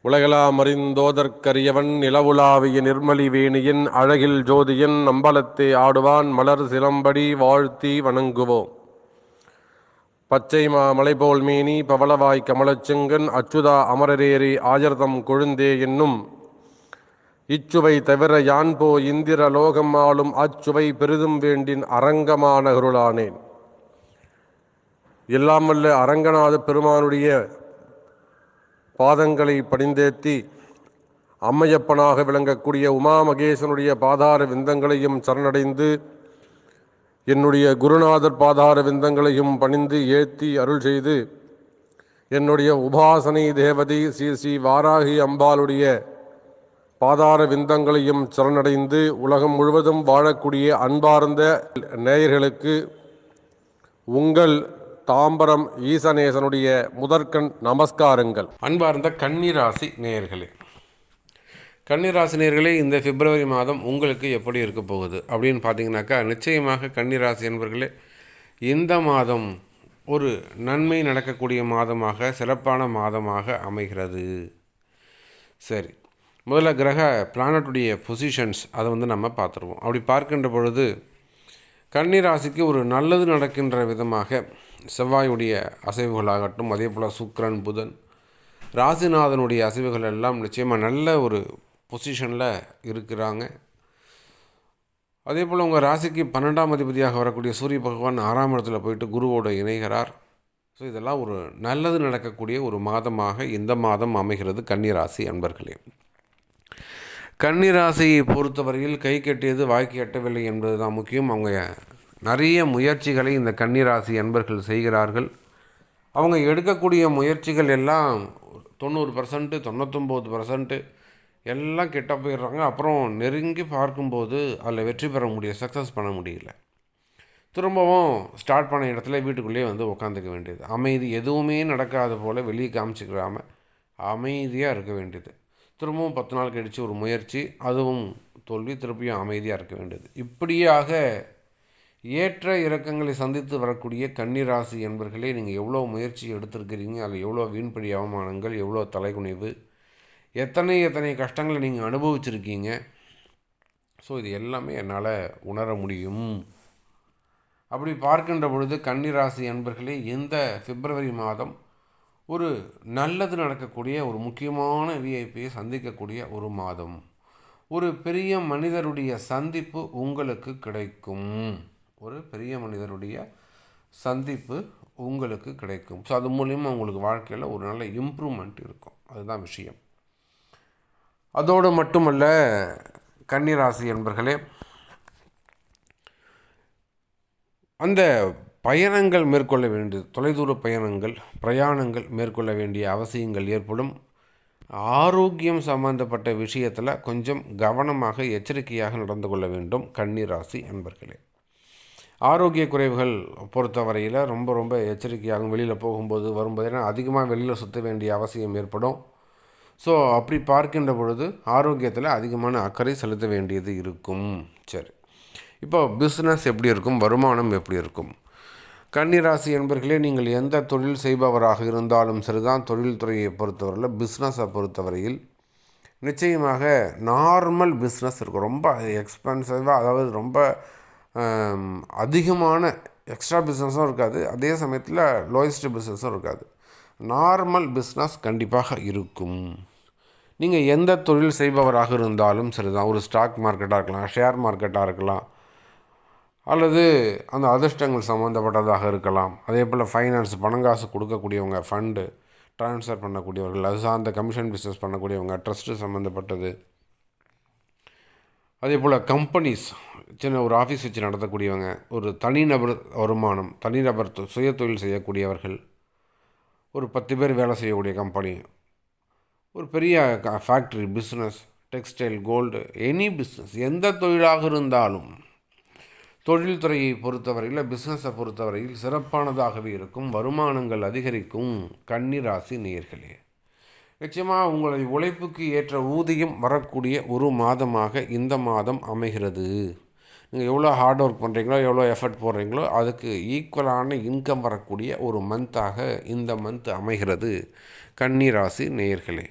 உலகெலாம் அறிந்தோதற்கரியவன் நிலவுலாவிய நிர்மலி வேணியின் அழகில் ஜோதியன் அம்பலத்தே ஆடுவான் மலர் சிலம்படி வாழ்த்தி வணங்குவோம். பச்சை மலைபோல் மேனி பவளவாய் கமலச்செங்கன் அச்சுதா அமரரேரி ஆஜர்தம் கொழுந்தே என்னும் இச்சுவை தவிர யான்போ இந்திர லோகம் ஆளும் அச்சுவை பெரிதும் வேண்டின் அரங்கமானகருளானேன். எல்லாம் வல்ல அரங்கநாத பெருமானுடைய பாதங்களை பணிந்தேத்தி அம்மையப்பனாக விளங்கக்கூடிய உமா மகேசனுடைய பாதார விந்தங்களையும் சரணடைந்து என்னுடைய குருநாதர் பாதார விந்தங்களையும் பணிந்து ஏத்தி அருள் செய்து என்னுடைய உபாசனை தேவதை ஸ்ரீ ஸ்ரீ வாராகி அம்பாளுடைய பாதார விந்தங்களையும் சரணடைந்து உலகம் முழுவதும் வாழக்கூடிய அன்பார்ந்த நேயர்களுக்கு உங்கள் தாம்பரம் ஈசநேசனுடைய முதற்கண் நமஸ்காரங்கள். அன்பார்ந்த கன்னிராசி நேயர்களே, கன்னிராசி நேயர்களே, இந்த பிப்ரவரி மாதம் உங்களுக்கு எப்படி இருக்க போகுது அப்படின்னு பார்த்தீங்கன்னாக்கா, நிச்சயமாக கன்னிராசி என்பர்களே, இந்த மாதம் ஒரு நன்மை நடக்கக்கூடிய மாதமாக, சிறப்பான மாதமாக அமைகிறது. சரி, முதல்ல கிரக பிளானட்டுடைய பொசிஷன்ஸ் அதை நம்ம பார்த்துருவோம். அப்படி பார்க்கின்ற பொழுது கன்னிராசிக்கு ஒரு நல்லது நடக்கின்ற விதமாக செவ்வாயுடைய அசைவுகளாகட்டும், அதே போல் சுக்கிரன், புதன், ராசிநாதனுடைய அசைவுகள் எல்லாம் நிச்சயமாக நல்ல ஒரு பொசிஷனில் இருக்கிறாங்க. அதே போல் உங்கள் ராசிக்கு 12ஆம் அதிபதியாக வரக்கூடிய சூரிய பகவான் 6ஆம் இடத்துல போயிட்டு குருவோடு இணைகிறார். ஸோ இதெல்லாம் ஒரு நல்லது நடக்கக்கூடிய ஒரு மாதமாக இந்த மாதம் அமைகிறது கன்னிராசி அன்பர்களே. கன்னிராசியை பொறுத்தவரையில் கை கட்டியது வாய்க்கு எட்டவில்லை என்பது தான் முக்கியம். அவங்க நிறைய முயற்சிகளை இந்த கன்னிராசி அன்பர்கள் செய்கிறார்கள். அவங்க எடுக்கக்கூடிய முயற்சிகள் எல்லாம் 90%, 99% எல்லாம் கெட்ட போயிடுறாங்க. அப்புறம் நெருங்கி பார்க்கும்போது அதில் வெற்றி பெற முடியல, சக்ஸஸ் பண்ண முடியல. திரும்பவும் ஸ்டார்ட் பண்ண இடத்துல வீட்டுக்குள்ளேயே உட்காந்துக்க வேண்டியது. அமைதி, எதுவுமே நடக்காத போல் வெளியே காமிச்சிக்கிறாமல் அமைதியாக இருக்க வேண்டியது. திரும்பவும் 10 நாள் கழித்து ஒரு முயற்சி, அதுவும் தோல்வி, திருப்பியும் அமைதியாக இருக்க வேண்டியது. இப்படியாக ஏற்ற இறக்கங்களை சந்தித்து வரக்கூடிய கன்னிராசி என்பர்களே, நீங்கள் எவ்வளோ முயற்சி எடுத்திருக்கிறீங்க, அதில் எவ்வளோ வீண்படி அவமானங்கள், எவ்வளோ தலைகுனிவு, எத்தனை கஷ்டங்களை நீங்கள் அனுபவிச்சிருக்கீங்க. ஸோ இது எல்லாமே என்னால் உணர முடியும். அப்படி பார்க்கின்ற பொழுது கன்னிராசி என்பர்களே, இந்த பிப்ரவரி மாதம் ஒரு நல்லது நடக்கக்கூடிய ஒரு முக்கியமான விஐபியை சந்திக்கக்கூடிய ஒரு மாதம். ஒரு பெரிய மனிதருடைய சந்திப்பு உங்களுக்கு கிடைக்கும். ஒரு பெரிய மனிதருடைய சந்திப்பு உங்களுக்கு கிடைக்கும். ஸோ அது மூலிமா உங்களுக்கு வாழ்க்கையில் ஒரு நல்ல இம்ப்ரூவ்மெண்ட் இருக்கும். அதுதான் விஷயம். அதோடு மட்டுமல்ல கன்னிராசி என்பர்களே, அந்த பயணங்கள் மேற்கொள்ள வேண்டியது, தொலைதூர பிரயாணங்கள் மேற்கொள்ள வேண்டிய அவசியங்கள் ஏற்படும். ஆரோக்கியம் சம்பந்தப்பட்ட விஷயத்தில் கொஞ்சம் கவனமாக எச்சரிக்கையாக நடந்து கொள்ள வேண்டும் கன்னிராசி அன்பர்களே. ஆரோக்கிய குறைவுகள் பொறுத்தவரையில் ரொம்ப எச்சரிக்கையாகவும், வெளியில் போகும்போது வரும்போது, ஏன்னா அதிகமாக வெளியில் சுற்ற வேண்டிய அவசியம் ஏற்படும். ஸோ அப்படி பார்க்கின்ற பொழுது ஆரோக்கியத்தில் அதிகமான அக்கறை செலுத்த வேண்டியது இருக்கும். சரி, இப்போ பிஸ்னஸ் எப்படி இருக்கும், வருமானம் எப்படி இருக்கும்? கன்னிராசி என்பர்களே, நீங்கள் எந்த தொழில் செய்பவராக இருந்தாலும் சரிதான், தொழில்துறையை பொறுத்தவரையில், பிஸ்னஸை பொறுத்தவரையில் நிச்சயமாக நார்மல் பிஸ்னஸ் இருக்கும். ரொம்ப எக்ஸ்பென்சிவாக, அதாவது ரொம்ப அதிகமான எக்ஸ்ட்ரா பிஸ்னஸும் இருக்காது, அதே சமயத்தில் லோயஸ்ட் பிஸ்னஸும் இருக்காது. நார்மல் பிஸ்னஸ் கண்டிப்பாக இருக்கும். நீங்கள் எந்த தொழில் செய்பவராக இருந்தாலும் சரிதான், ஒரு ஸ்டாக் மார்க்கெட்டாக இருக்கலாம், ஷேர் மார்க்கெட்டாக இருக்கலாம், அல்லது அந்த அதிர்ஷ்டங்கள் சம்மந்தப்பட்டதாக இருக்கலாம். அதே போல் ஃபைனான்ஸ், பணங்காசு கொடுக்கக்கூடியவங்க, ஃபண்டு ட்ரான்ஸ்ஃபர் பண்ணக்கூடியவர்கள், அது சார்ந்த கமிஷன் பிஸ்னஸ் பண்ணக்கூடியவங்க, ட்ரஸ்ட்டு சம்மந்தப்பட்டது. அதே போல் கம்பெனிஸ், சின்ன ஒரு ஆஃபீஸ் வச்சு நடத்தக்கூடியவங்க, ஒரு தனிநபர் வருமானம், தனிநபர் சுய தொழில் செய்யக்கூடியவர்கள், ஒரு 10 பேர் வேலை செய்யக்கூடிய கம்பெனி, ஒரு பெரிய factory business, textile, gold, any business, எந்த தொழிலாக இருந்தாலும் தொழில்துறையை பொறுத்தவரையில், பிஸ்னஸை பொறுத்தவரையில் சிறப்பானதாகவே இருக்கும். வருமானங்கள் அதிகரிக்கும். கன்னிராசி நேயர்களே, நிச்சயமாக உங்களுடைய உழைப்புக்கு ஏற்ற ஊதியம் வரக்கூடிய ஒரு மாதமாக இந்த மாதம் அமைகிறது. நீங்கள் எவ்வளோ ஹார்ட் ஒர்க் பண்ணுறீங்களோ, எவ்வளோ எஃபர்ட் போடுறீங்களோ அதுக்கு ஈக்குவலான இன்கம் வரக்கூடிய ஒரு மந்த்தாக இந்த மந்த் அமைகிறது கன்னி ராசி நேயர்களே.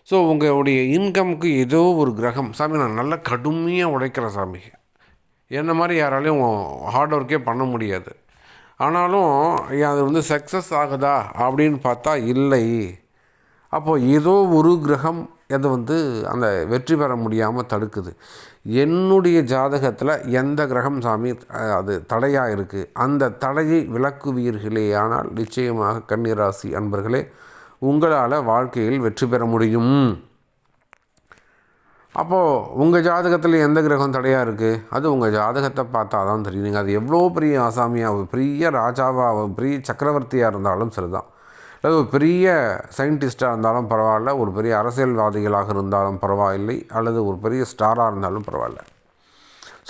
ஸோ உங்களுடைய இன்கமுக்கு ஏதோ ஒரு கிரகம், சாமி நான் நல்லா கடுமையாக உழைக்கிறேன் சாமி, என்ன மாதிரி யாராலையும் ஹார்ட் ஒர்க்கே பண்ண முடியாது, ஆனாலும் அது சக்ஸஸ் ஆகுதா அப்படின்னு பார்த்தா இல்லை. அப்போது ஏதோ ஒரு கிரகம் அது அந்த வெற்றி பெற முடியாமல் தடுக்குது. என்னுடைய ஜாதகத்தில் எந்த கிரகம் சாமி அது தடையாக இருக்குது, அந்த தடையை விலக்குவீர்களே ஆனால் நிச்சயமாக கன்னிராசி அன்பர்களே உங்களால் வாழ்க்கையில் வெற்றி பெற முடியும். அப்போது உங்கள் ஜாதகத்தில் எந்த கிரகம் தடையாக இருக்குது, அது உங்கள் ஜாதகத்தை பார்த்தா தான் தெரியும். நீங்கள் அது எவ்வளோ பெரிய ஆசாமியாக, பெரிய ராஜாவாக, பெரிய சக்கரவர்த்தியாக இருந்தாலும் சரிதான், அல்லது ஒரு பெரிய சயின்டிஸ்டாக இருந்தாலும் பரவாயில்ல, ஒரு பெரிய அரசியல்வாதிகளாக இருந்தாலும் பரவாயில்லை, அல்லது ஒரு பெரிய ஸ்டாராக இருந்தாலும் பரவாயில்ல.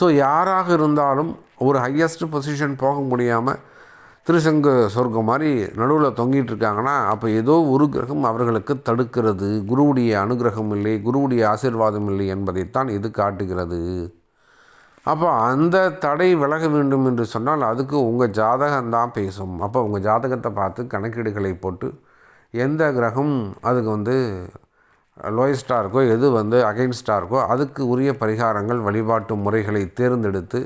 ஸோ யாராக இருந்தாலும் ஒரு ஹையஸ்ட் பொசிஷன் போக முடியாமல் திருசங்கு சொர்க்கம் மாதிரி நடுவில் தொங்கிட்டு இருக்காங்கன்னா அப்போ ஏதோ ஒரு கிரகம் அவர்களுக்கு தடுக்கிறது. குருவுடைய அனுகிரகம் இல்லை, குருவுடைய ஆசீர்வாதம் இல்லை என்பதைத்தான் இது காட்டுகிறது. அப்போ அந்த தடை விலக வேண்டும் என்று சொன்னால் அதுக்கு உங்கள் ஜாதகம்தான் பேசும். அப்போ உங்கள் ஜாதகத்தை பார்த்து கணக்கீடுகளை போட்டு எந்த கிரகம் அதுக்கு லோயஸ்டாக இருக்கோ, எது அகைன்ஸ்டாக இருக்கோ அதுக்கு உரிய பரிகாரங்கள் வழிபாட்டு முறைகளை தேர்ந்தெடுத்து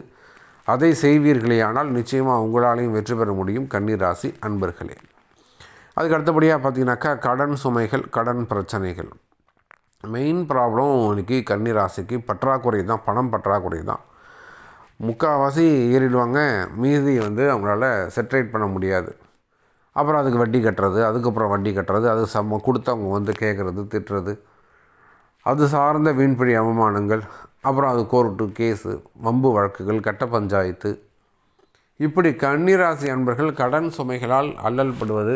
அதை செய்வீர்களே ஆனால் நிச்சயமாக உங்களாலையும் வெற்றி பெற முடியும் கன்னிராசி அன்பர்களே. அதுக்கு அடுத்தபடியாக பார்த்தீங்கன்னாக்கா கடன் சுமைகள், கடன் பிரச்சனைகள். மெயின் ப்ராப்ளம் இன்றைக்கி கன்னிராசிக்கு பற்றாக்குறை தான், பணம் பற்றாக்குறை தான். முக்கால்வாசி ஏறிடுவாங்க, மீதி அவங்களால செட்ரேட் பண்ண முடியாது. அப்புறம் அதுக்கு வட்டி கட்டுறது, அதுக்கப்புறம் வட்டி கட்டுறது, அது கொடுத்தவங்க கேட்குறது, திட்டுறது, அது சார்ந்த வீண்பழி அவமானங்கள், அப்புறம் அது கோர்ட்டு கேஸு, வம்பு வழக்குகள், கட்ட பஞ்சாயத்து, இப்படி கன்னிராசி அன்பர்கள் கடன் சுமைகளால் அல்லல் படுவது.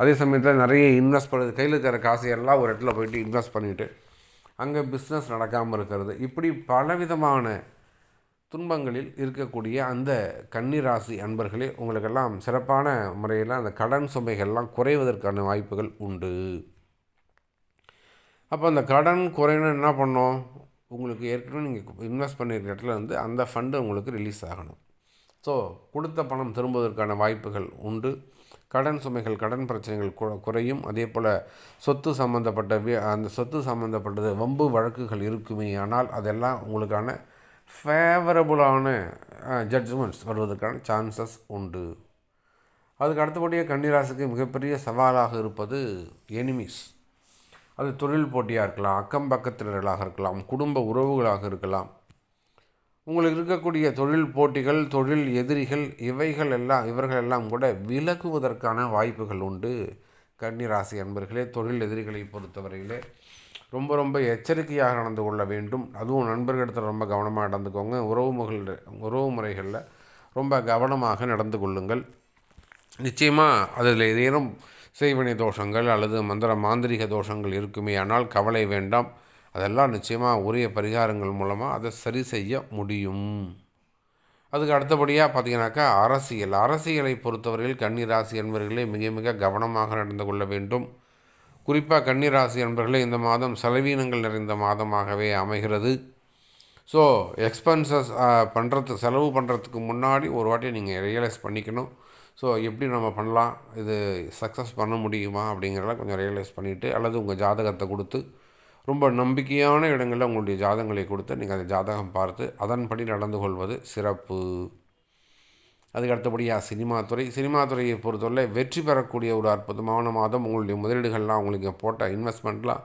அதே சமயத்தில் நிறைய இன்வெஸ்ட் பண்ணுறது, கையில் இருக்கிற காசையெல்லாம் ஒரு இடத்துல போயிட்டு இன்வெஸ்ட் பண்ணிவிட்டு அங்கே பிஸ்னஸ் நடக்காமல் இருக்கிறது. இப்படி பலவிதமான துன்பங்களில் இருக்கக்கூடிய அந்த கன்னிராசி அன்பர்களே உங்களுக்கெல்லாம் சிறப்பான முறையில் அந்த கடன் சுமைகள்லாம் குறைவதற்கான வாய்ப்புகள் உண்டு. அப்போ அந்த கடன் குறையணும் என்ன பண்ணோம், உங்களுக்கு ஏற்கனவே நீங்கள் இன்வெஸ்ட் பண்ணியிருக்க இடத்துல அந்த ஃபண்டு உங்களுக்கு ரிலீஸ் ஆகணும். ஸோ கொடுத்த பணம் திரும்புவதற்கான வாய்ப்புகள் உண்டு. கடன் சுமைகள், கடன் பிரச்சனைகள் குறையும். அதே போல் சொத்து சம்மந்தப்பட்ட அந்த சொத்து சம்மந்தப்பட்டது வம்பு வழக்குகள் இருக்குமே ஆனால் அதெல்லாம் உங்களுக்கான ஃபேவரபுளான ஜட்ஜ்மெண்ட்ஸ் வருவதற்கான சான்சஸ் உண்டு. அதுக்கு அடுத்தபடியாக கன்னிராசிக்கு மிகப்பெரிய சவாலாக இருப்பது எனிமீஸ். அது தொழில் போட்டியாக இருக்கலாம், அக்கம் பக்கத்தினர்களாக இருக்கலாம், குடும்ப உறவுகளாக இருக்கலாம். உங்களுக்கு இருக்கக்கூடிய தொழில் போட்டிகள், தொழில் எதிரிகள், இவர்களெல்லாம் கூட விலகுவதற்கான வாய்ப்புகள் உண்டு. கன்னிராசி அன்பர்களே, தொழில் எதிரிகளை பொறுத்தவரையிலே ரொம்ப எச்சரிக்கையாக நடந்து கொள்ள வேண்டும். அதுவும் நண்பர்களிடத்தில் ரொம்ப கவனமாக நடந்துக்கோங்க. உறவு முறைகளில் ரொம்ப கவனமாக நடந்து கொள்ளுங்கள். நிச்சயமாக அதில் ஏதேனும் செய்வினை தோஷங்கள் அல்லது மாந்திரிக தோஷங்கள் இருக்குமே ஆனால் கவலை வேண்டாம். அதெல்லாம் நிச்சயமாக உரிய பரிகாரங்கள் மூலமாக அதை சரி செய்ய முடியும். அதுக்கு அடுத்தபடியாக பார்த்தீங்கன்னாக்கா அரசியலை பொறுத்தவரையில் கன்னிராசி என்பவர்களே மிக கவனமாக நடந்து கொள்ள வேண்டும். குறிப்பாக கன்னிராசி என்பவர்களே இந்த மாதம் செலவீனங்கள் நிறைந்த மாதமாகவே அமைகிறது. ஸோ எக்ஸ்பென்சஸ் செலவு பண்ணுறதுக்கு முன்னாடி ஒரு வாட்டி நீங்கள் ரியலைஸ் பண்ணிக்கணும். ஸோ எப்படி நம்ம பண்ணலாம், இது சக்ஸஸ் பண்ண முடியுமா அப்படிங்கிறத கொஞ்சம் ரியலைஸ் பண்ணிவிட்டு, அல்லது உங்கள் ஜாதகத்தை கொடுத்து ரொம்ப நம்பிக்கையான இடங்களில் உங்களுடைய ஜாதகங்களை கொடுத்து நீங்கள் அந்த ஜாதகம் பார்த்து அதன்படி நடந்து கொள்வது சிறப்பு. அதுக்கு அடுத்தபடியாக சினிமா துறையை பொறுத்தவரை வெற்றி பெறக்கூடிய ஒரு அற்புதமான மாதம். உங்களுடைய முதலீடுகள்லாம், உங்களுக்கு போட்ட இன்வெஸ்ட்மெண்ட்லாம்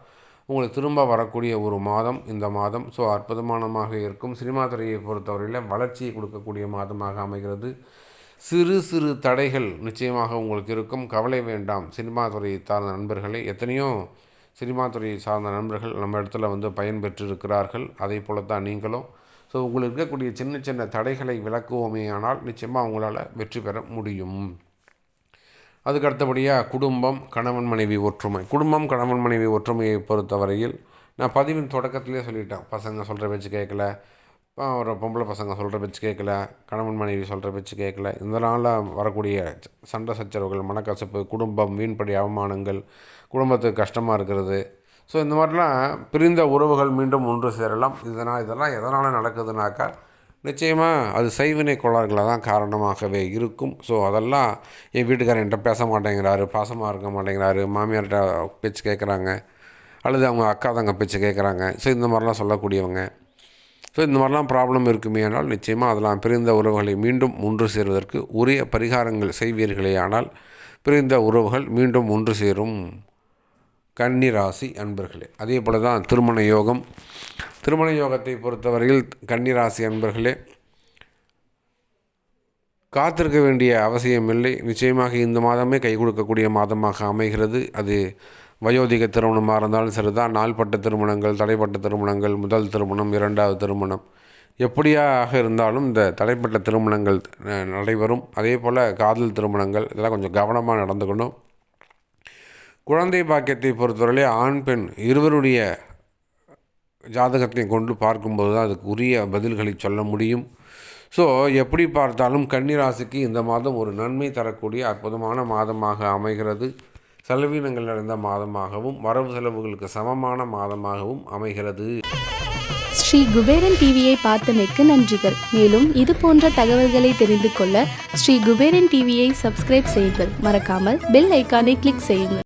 உங்களுக்கு திரும்ப வரக்கூடிய ஒரு மாதம் இந்த மாதம். ஸோ அற்புதமானமாக இருக்கும். சினிமா துறையை பொறுத்தவரையில் வளர்ச்சியை கொடுக்கக்கூடிய மாதமாக அமைகிறது. சிறு தடைகள் நிச்சயமாக உங்களுக்கு இருக்கும், கவலை வேண்டாம். சினிமா துறையை சார்ந்த நண்பர்களே, எத்தனையோ சினிமா துறையை சார்ந்த நண்பர்கள் நம்ம இடத்துல பயன்பெற்றிருக்கிறார்கள். அதே போல தான் நீங்களும். ஸோ உங்களுக்கு இருக்கக்கூடிய சின்ன தடைகளை விளக்குவோமே ஆனால் நிச்சயமாக உங்களால் வெற்றி பெற முடியும். அதுக்கு அடுத்தபடியாக கணவன் மனைவி ஒற்றுமையை பொறுத்தவரையில் நான் பதிவின் தொடக்கத்திலே சொல்லிட்டேன். பசங்க சொல்கிற பேச்சு கேட்கல, ஒரு பொம்பளை பசங்க சொல்கிற பேச்சு கேட்கல, கணவன் மனைவி சொல்கிற பேச்சு கேட்கல, இதனால் வரக்கூடிய சண்டை சச்சரவுகள், மனக்கசப்பு, குடும்பம் வீண்படி அவமானங்கள், குடும்பத்துக்கு கஷ்டமாக இருக்கிறது. ஸோ இந்த மாதிரிலாம் பிரிந்த உறவுகள் மீண்டும் ஒன்று சேரலாம். இதெல்லாம் எதனால் நடக்குதுனாக்கா நிச்சயமாக அது செய்வினை கோளாறுகளாக தான் காரணமாகவே இருக்கும். ஸோ அதெல்லாம் என் வீட்டுக்காரர் என்கிட்ட பேச மாட்டேங்கிறாரு, பாசமாக இருக்க மாட்டேங்கிறாரு, மாமியார்கிட்ட பேச்சு கேட்குறாங்க, அல்லது அவங்க அக்கா தங்க பேச்சு கேட்குறாங்க. ஸோ இந்த மாதிரிலாம் சொல்லக்கூடியவங்க. ஸோ இந்த மாதிரிலாம் ப்ராப்ளம் இருக்குமே ஆனால் நிச்சயமாக அதெல்லாம் பிரிந்த உறவுகளை மீண்டும் ஒன்று சேருவதற்கு உரிய பரிகாரங்கள் செய்வீர்களே ஆனால் பிரிந்த உறவுகள் மீண்டும் ஒன்று சேரும். கன்னிராசி அன்பர்களே, அதே போல் தான் திருமண யோகம். திருமண யோகத்தை பொறுத்தவரையில் கன்னிராசி அன்பர்களே, காத்திருக்க வேண்டிய அவசியமில்லை. நிச்சயமாக இந்த மாதமே கை கொடுக்கக்கூடிய மாதமாக அமைகிறது. அது வயோதிக திருமணமாக இருந்தாலும் சரிதான், நாள்பட்ட திருமணங்கள், தடைப்பட்ட திருமணங்கள், முதல் திருமணம், இரண்டாவது திருமணம், எப்படியாக இருந்தாலும் இந்த தடைப்பட்ட திருமணங்கள் நடைபெறும். அதே போல் காதல் திருமணங்கள் இதெல்லாம் கொஞ்சம் கவனமாக நடந்துக்கணும். குழந்தை பாக்கியத்தை பொறுத்தவரையிலே ஆண் பெண் இருவருடைய ஜாதகத்தை கொண்டு பார்க்கும்போது தான் அதுக்கு உரிய பதில்களை சொல்ல முடியும். ஸோ எப்படி பார்த்தாலும் கன்னிராசிக்கு இந்த மாதம் ஒரு நன்மை தரக்கூடிய அற்புதமான மாதமாக அமைகிறது. செலவினங்கள் நிறைந்த மாதமாகவும் வரவு செலவுகளுக்கு சமமான மாதமாகவும் அமைகிறது. ஸ்ரீ குபேரன் டிவியை பார்த்தமைக்கு நன்றிகள். மேலும் இது போன்ற தகவல்களை தெரிந்து கொள்ள ஸ்ரீ குபேரன் டிவியை சப்ஸ்கிரைப் செய்யுங்கள். மறக்காமல் பெல் ஐக்கானை கிளிக் செய்யுங்கள்.